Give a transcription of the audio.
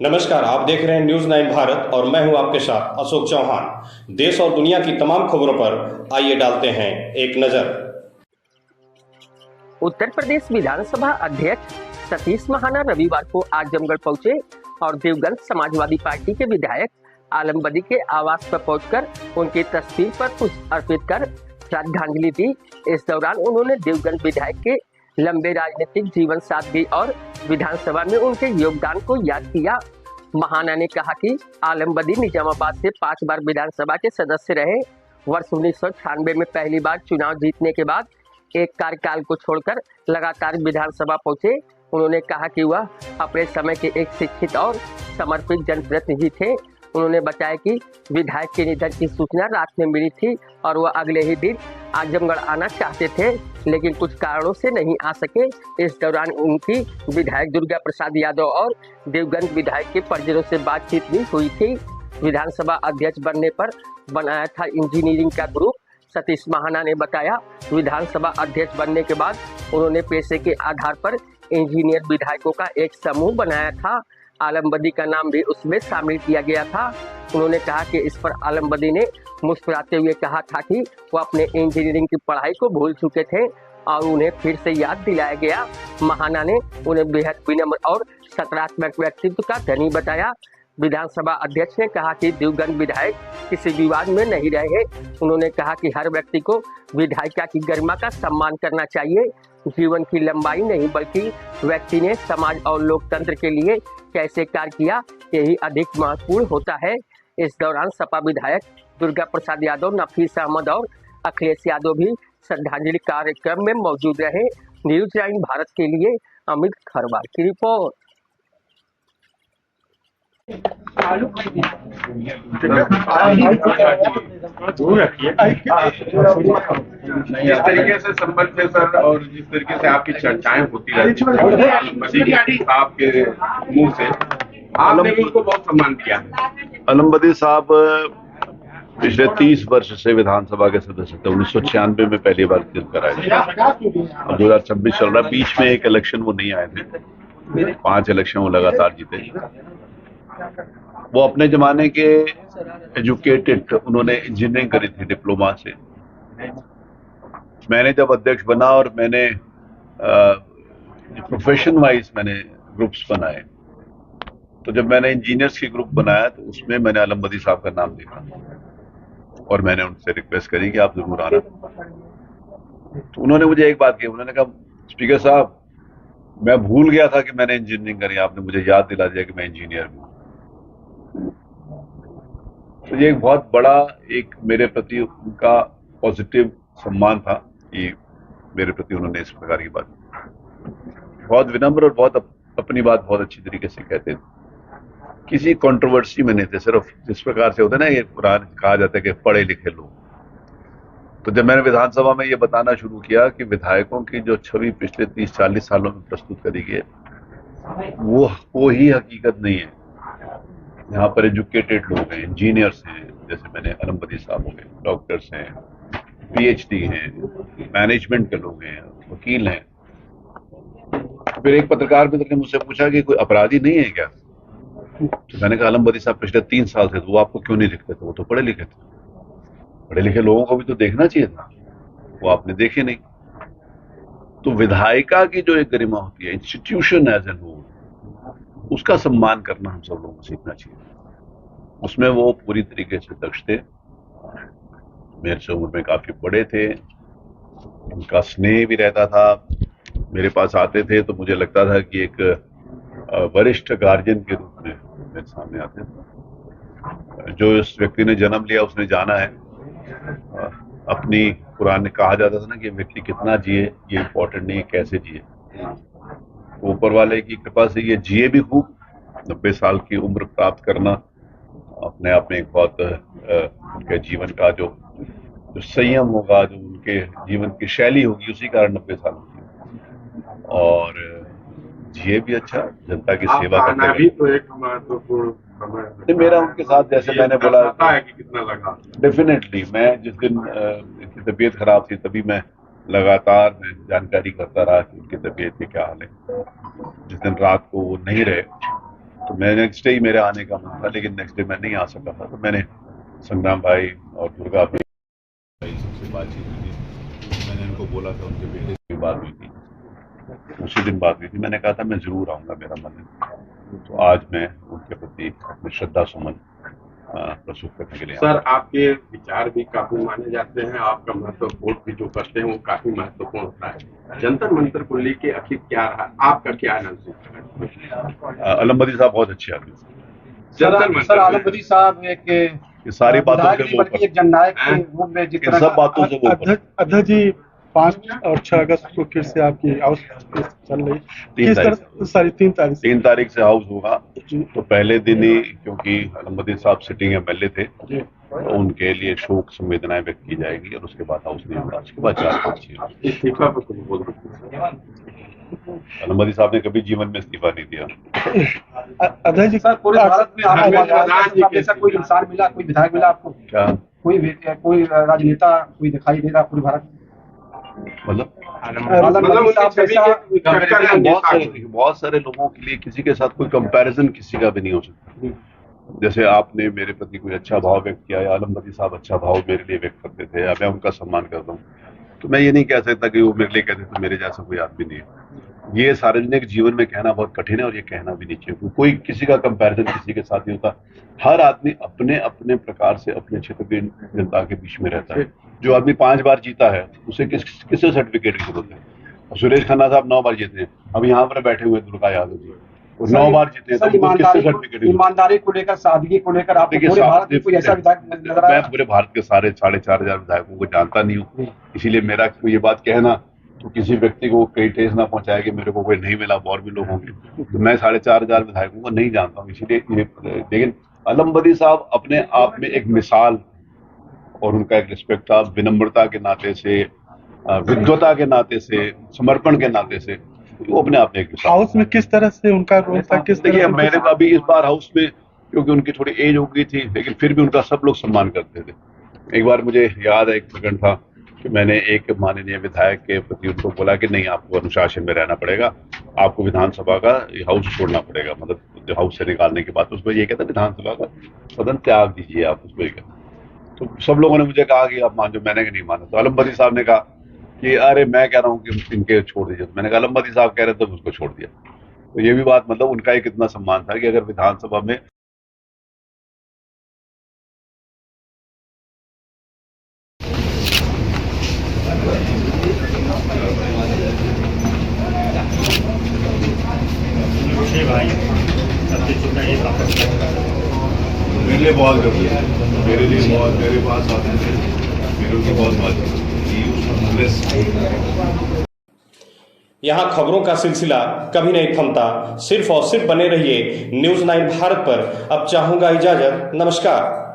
नमस्कार, आप देख रहे हैं न्यूज़ 9 भारत और मैं हूं आपके साथ अशोक चौहान। देश और दुनिया की तमाम खबरों पर आइए डालते हैं एक नज़र। उत्तर प्रदेश विधानसभा अध्यक्ष सतीश महाना रविवार को आजमगढ़ पहुंचे और देवगन समाजवादी पार्टी के विधायक आलम बदी के आवास पर पहुंचकर उनकी तस्वीर पर पुष्प अर्पित कर श्रद्धांजलि दी। इस दौरान उन्होंने देवगन विधायक के लंबे राजनीतिक जीवन सादगी और विधानसभा में उनके योगदान को याद किया। महाना ने कहा कि आलम बदी निजामाबाद से 5 बार विधानसभा के सदस्य रहे। वर्ष 1996 में पहली बार चुनाव जीतने के बाद एक कार्यकाल को छोड़कर लगातार विधानसभा पहुंचे। उन्होंने कहा कि वह अपने समय के एक शिक्षित और समर्पित जनप्रतिनिधि थे। उन्होंने बताया कि विधायक के निधन की सूचना रात में मिली थी और वह अगले ही दिन आजमगढ़ आना चाहते थे, लेकिन कुछ कारणों से नहीं आ सके। इस दौरान उनकी विधायक दुर्गा प्रसाद यादव और देवगन विधायक के परिजनों से बातचीत भी हुई थी। विधानसभा अध्यक्ष बनने पर बनाया था इंजीनियरिंग का ग्रुप। सतीश महाना ने बताया, विधानसभा अध्यक्ष बनने के बाद उन्होंने पेशे के आधार पर इंजीनियर विधायकों का एक समूह बनाया था। आलम बदी का नाम भी उसमें शामिल किया गया था। उन्होंने कहा कि इस पर आलम बदी ने मुस्कुराते हुए कहा था कि वो अपने इंजीनियरिंग की पढ़ाई को भूल चुके थे और उन्हें फिर से याद दिलाया गया। महाना ने उन्हें बेहद विनम्र और सकारात्मक व्यक्तित्व का धनी बताया। विधानसभा अध्यक्ष ने कहा कि देवगन विधायक किसी विवाद में नहीं रहे। उन्होंने कहा कि हर व्यक्ति को विधायिका की गरिमा का सम्मान करना चाहिए। जीवन की लंबाई नहीं बल्कि व्यक्ति ने समाज और लोकतंत्र के लिए कैसे कार्य किया, यही अधिक महत्वपूर्ण होता है। इस दौरान सपा विधायक दुर्गा प्रसाद यादव, नफीस अहमद और अखिलेश यादव भी श्रद्धांजलि कार्यक्रम में मौजूद रहे। न्यूज़ 9 भारत के लिए अमित खरवार की रिपोर्ट। जिस तरीके से संबंध थे सर और जिस तरीके से आपकी चर्चाएं होती रहती आपके मुंह से, आपने भी उनको बहुत सम्मान किया। आलम बदी साहब पिछले 30 वर्ष से विधानसभा के सदस्य थे। 1996 में पहली बार चुनाव कराए थे और 2026 चल रहा। बीच में एक इलेक्शन वो नहीं आए थे, 5 इलेक्शन वो लगातार जीते। वो अपने जमाने के एजुकेटेड, उन्होंने इंजीनियरिंग करी थी डिप्लोमा से। मैंने जब अध्यक्ष बना और मैंने प्रोफेशन वाइज मैंने ग्रुप्स बनाए, तो जब मैंने इंजीनियर्स की ग्रुप बनाया तो उसमें मैंने आलम बदी साहब का नाम देखा और मैंने उनसे रिक्वेस्ट करी कि आप जरूर आना। तो उन्होंने मुझे एक बात की, उन्होंने कहा, स्पीकर साहब, मैं भूल गया था कि मैंने इंजीनियरिंग करी, आपने मुझे याद दिला दिया कि मैं इंजीनियर हूं। तो ये एक बहुत बड़ा एक मेरे प्रति उनका पॉजिटिव सम्मान था कि मेरे प्रति उन्होंने इस प्रकार की बात, बहुत विनम्र और बहुत अपनी बात बहुत अच्छी तरीके से कहते थे। किसी कंट्रोवर्सी में नहीं थे, सिर्फ जिस प्रकार से होता है ना, ये पुराने कहा जाता है कि पढ़े लिखे लोग। तो जब मैंने विधानसभा में ये बताना शुरू किया कि विधायकों की जो छवि पिछले 30-40 सालों में प्रस्तुत करी गई है वो ही हकीकत नहीं है। यहाँ पर एजुकेटेड लोग हैं, इंजीनियर्स हैं, जैसे मैंने आलम बदी साहब हो गए, डॉक्टर्स हैं, पीएचडी हैं, मैनेजमेंट के लोग हैं, वकील हैं। फिर एक पत्रकार मित्र ने मुझसे पूछा कि कोई अपराधी नहीं है क्या? तो मैंने कहा, आलम बदी साहब पिछले 3 साल से, तो वो आपको क्यों नहीं दिखते थे? वो तो पढ़े लिखे थे। पढ़े लिखे लोगों को भी तो देखना चाहिए था, वो आपने देखे नहीं। तो विधायिका की जो एक गरिमा होती है, इंस्टीट्यूशन एज एन होल, उसका सम्मान करना हम सब लोगों को सीखना चाहिए। उसमें वो पूरी तरीके से दक्ष थे। मेरे से उम्र में काफी बड़े थे, उनका स्नेह भी रहता था। मेरे पास आते थे तो मुझे लगता था कि एक वरिष्ठ गार्जियन के रूप में मेरे सामने आते थे। जो इस व्यक्ति ने जन्म लिया उसने जाना है। अपनी पुराने कहा जाता था ना कि व्यक्ति कितना जिए ये इम्पोर्टेंट नहीं है, कैसे जिए। ऊपर वाले की कृपा से ये जिए भी खूब। 90 साल की उम्र प्राप्त करना अपने आप में एक बहुत उनके जीवन का जो संयम होगा, जो उनके जीवन की शैली होगी, उसी कारण 90 साल होगी। और जिए भी अच्छा, जनता की सेवा करना भी तो एक महत्वपूर्ण समय। मेरा उनके साथ, जैसे मैंने बोला है कि कितना लगा। डेफिनेटली मैं जिस दिन इनकी तबीयत खराब थी तभी मैं लगातार मैं जानकारी करता रहा कि उनकी तबीयत की क्या हाल है। जिस दिन रात को वो नहीं रहे तो मैं नेक्स्ट डे ही मेरे आने का मन था, लेकिन नेक्स्ट डे मैं नहीं आ सका था। तो मैंने संग्राम भाई और दुर्गा भाई सबसे बातचीत हुई थी। मैंने उनको बोला था, उनके बेटे की बात हुई थी, उसी दिन बात हुई थी। मैंने कहा था मैं जरूर आऊंगा, मेरा मन है। तो आज मैं उनके प्रति अपने श्रद्धा सुमन प्रस्तुत करने के लिए सर, आपके विचार भी काफी माने जाते हैं, आपका महत्व वोट भी जो करते हैं वो काफी महत्वपूर्ण होता है। जंतर मंतर को लेके आखिर क्या रहा, आपका क्या नजदीक? अलमबदी साहब बहुत अच्छे आदमी थे। जंतर मंतर सर आलमबदी साहब एक ये सारी बातों विधायक से नहीं वो बल्कि एक जननायक के रूप में जिस इन तरह सब बातों से वो अध्यक्ष जी 5 और 6 अगस्त को फिर से आपकी हाउस चल रही 3 तारीख 3 तारीख से हाउस होगा। जी। तो पहले दिन ही, क्योंकि अलमबदी साहब सिटिंग एमएलए थे, जी। तो उनके लिए शोक संवेदनाएं व्यक्त की जाएगी और उसके बाद हाउस नहीं होगा। उसके बाद 4-5 चीज। इस्तीफा पर कुछ बोल सकते हैं? अलमबदी साहब ने कभी जीवन में इस्तीफा नहीं दिया। अध्यक्ष जी सर पूरे भारत में आपको प्रधान जी के ऐसा कोई इंसान मिला, कोई विधायक मिला आपको, क्या कोई राजनेता कोई दिखाई दे रहा पूरे भारत में? मतलब? मतलब उनकी छवि के टक्कर में बहुत सारे लोगों के लिए किसी के साथ कोई कंपैरिजन किसी का भी नहीं हो सकता। जैसे आपने मेरे प्रति कोई अच्छा भाव व्यक्त किया, या आलमबदी साहब अच्छा भाव मेरे लिए व्यक्त करते थे, या मैं उनका सम्मान करता हूँ, तो मैं ये नहीं कह सकता कि वो मेरे लिए कहते तो मेरे जैसा कोई आदमी नहीं है। ये सार्वजनिक जीवन में कहना बहुत कठिन है और ये कहना भी नहीं चाहिए। कोई किसी का कंपैरिजन किसी के साथ नहीं होता। हर आदमी अपने अपने प्रकार से अपने क्षेत्र की जनता के बीच में रहता है। जो आदमी 5 बार जीता है उसे किससे सर्टिफिकेट की जरूरत है? सुरेश खन्ना साहब 9 बार जीते हैं, अब यहाँ पर बैठे हुए दुर्गा यादव जी, वो 9 बार जीते हैं, तो किससे सर्टिफिकेट? ईमानदारी को लेकर, सादगी को लेकर आप पूरे भारत में कोई ऐसा विधायक नजर आया? मैं पूरे भारत के 4,500 विधायकों को जानता नहीं हूँ, इसीलिए मेरा कोई ये बात कहना तो किसी व्यक्ति को कहीं ठेस ना पहुंचाए कि मेरे को कोई नहीं मिला, और भी लोग होंगे। तो मैं 4,500 विधायकों को नहीं जानता हूँ, इसीलिए लेकिन अलमबदी साहब अपने आप में एक मिसाल, और उनका एक रिस्पेक्ट था, विनम्रता के नाते से, विद्वता के नाते से, समर्पण के नाते से, वो अपने आप में एक मिसाल। हाउस में किस तरह से उनका रोल था? किस तरह देखिए, से मैंने अभी इस बार हाउस में, क्योंकि उनकी थोड़ी एज हो गई थी, लेकिन फिर भी उनका सब लोग सम्मान करते थे। एक बार मुझे याद है, एक प्रकरण था कि मैंने एक माननीय विधायक के प्रति उनको बोला कि नहीं, आपको अनुशासन में रहना पड़ेगा, आपको विधानसभा का हाउस छोड़ना पड़ेगा, मतलब हाउस से निकालने के बाद उसमें ये कहता विधानसभा का सदन त्याग दीजिए आप, उसको ये कहता। तो सब लोगों ने मुझे कहा कि आप मान जाओ, मैंने नहीं माना। तो अलमबदी साहब ने कहा कि अरे मैं कह रहा हूँ कि इनके छोड़ दीजिए। तो मैंने कहा अलमबदी साहब कह रहे तो उसको छोड़ दिया। तो ये भी बात, मतलब उनका एक इतना सम्मान था कि अगर विधानसभा में मेरे लिए बहुत गर्व है, मेरे लिए बहुत, मेरे पास आते थे, मेरे उनकी बहुत बात की। यहाँ खबरों का सिलसिला कभी नहीं थमता। सिर्फ और सिर्फ बने रहिए न्यूज़ 9 भारत पर। अब चाहूंगा इजाजत। नमस्कार।